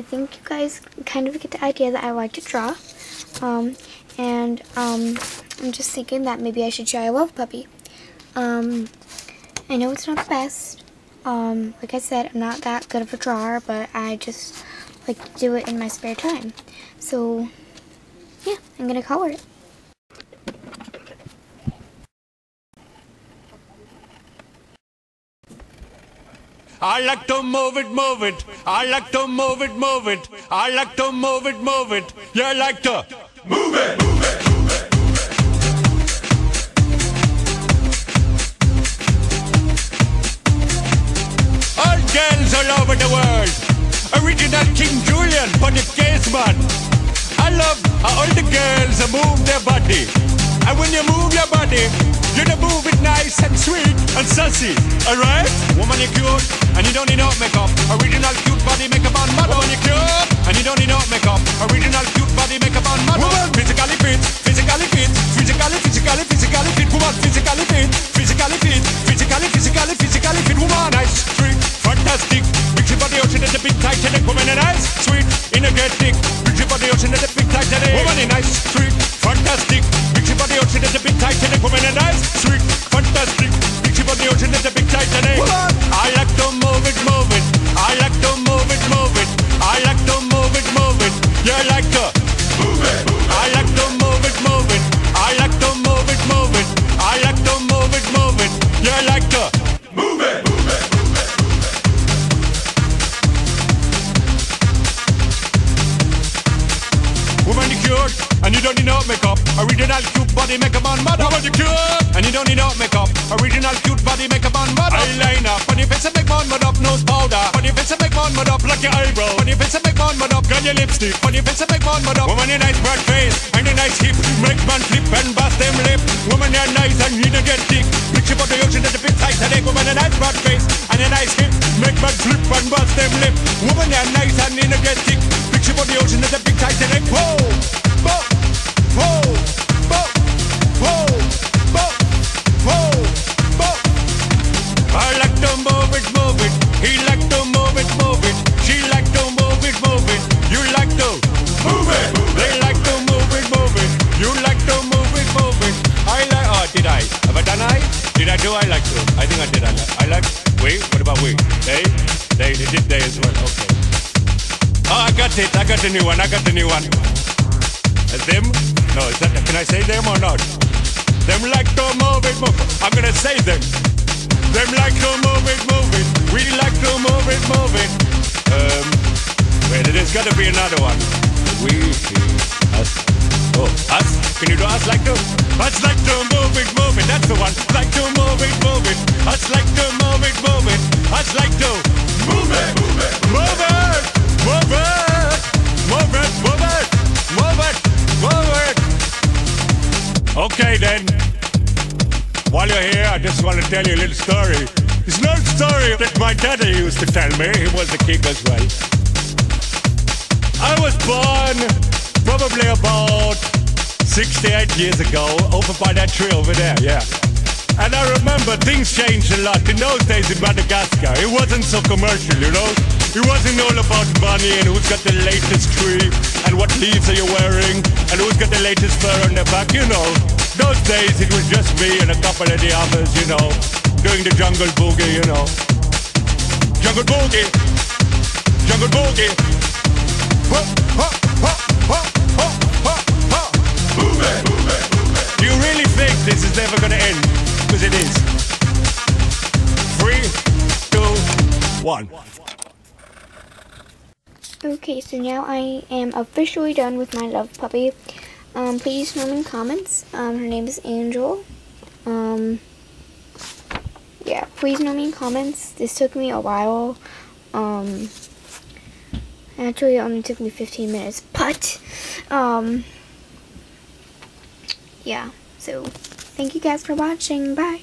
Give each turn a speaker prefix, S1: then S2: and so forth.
S1: think you guys kind of get the idea that I like to draw. I'm just thinking that maybe I should try a love puppy. I know it's not the best. Like I said, I'm not that good of a drawer, but I just like to do it in my spare time. So, yeah, I'm gonna color it.
S2: I like to move it, move it. I like to move it, move it. I like to move it, move it. Yeah, I like to move it, move it. All girls all over the world. Original King Julian, but the case man. I love how all the girls move their body. And when you move your body, you don't move it nice and sweet and sassy, alright? Woman, you're cute, and you don't need no makeup. Original cute body makeup on model. Woman, you're cute, and you don't need no makeup. Original cute body makeup on model. Woman, physically fit, physically fit, physically fit. Woman, physically fit, physically fit, physically fit. Woman, nice, sweet, fantastic. Big ship on the ocean at the big Titanic. Woman, nice, sweet, energetic. Big ship on the ocean at the big Titanic. Woman, nice, sweet, fantastic. Big ship on the ocean at the big Titanic. Woman, nice, sweet, fantastic. Big ship on the ocean at the big Titanic. Woman, I like to move it, move it. I like to move it, move it. I like to move it, move it. Yeah, I like to move it, move it. I like to move it, move it. I like to move it, move it. I like to move it, move it. Yeah, I like to move it, move it. Woman, you cute, and you don't need no makeup. Original cute body makeup on model. Woman, you cute, and you don't need no makeup. Original cute body makeup on model. Eyeliner, on your face and make one mud up. Nose powder, on your face and make one mud up. Like your eyebrow, on your face and make one mud up. Got your lipstick, on your face and make one mud up. Woman, you nice broad face and a nice hip. Make man flip and bust them lip. Woman, you're nice and you don't get thick. Picture about the ocean at the big Titanic. Woman, a nice broad face and a nice hip. Make man flip and bust them lip. Woman, you're nice and you don't get thick. Picture about the ocean at the big Titanic. Whoa! Whoa, whoa, whoa, whoa, whoa, whoa, whoa. I like to move it, move it. He like to move it, move it. She like to move it, move it. You like to move it, move it. They like to move it, move it. You like to move it, move it. I like. Oh, did I? Have I done I? Did I do? I like to. I think I did. I like. We. What about we? They did they as well. Okay. Oh, I got it. I got the new one. I got the new one. Them? No, is that, can I say them or not? Them like to move it, move it. I'm gonna say them. Them like to move it, move it. We like to move it, move it. Wait, there's gotta be another one. We, us. Oh, us? Can you do us like to? Us like to move it, move it. That's the one. Like to move it, move it. Us like to move it, move it. Us like to move it, move it. Move it, move it. Move it, move it. Move it. Forward. Okay then, while you're here, I just want to tell you a little story. It's not a story that my daddy used to tell me. He was a king as well. I was born probably about 68 years ago over by that tree over there, yeah. And I remember things changed a lot. In those days in Madagascar, it wasn't so commercial, you know? It wasn't all about money and who's got the latest tree and what leaves are you wearing and who's got the latest fur on their back, you know. Those days it was just me and a couple of the others, you know, doing the jungle boogie, you know. Jungle boogie, jungle boogie. Ho, ho, ho, ho, ho, ho, ho. Move it, move it, move it. Do you really think this is never gonna end? Because it is. 3, 2, 1.
S1: Okay, so now I am officially done with my love puppy. Please know in comments. Her name is Angel. Yeah, please know me in comments. This took me a while. Actually, it only took me 15 minutes, but, yeah. So, thank you guys for watching. Bye.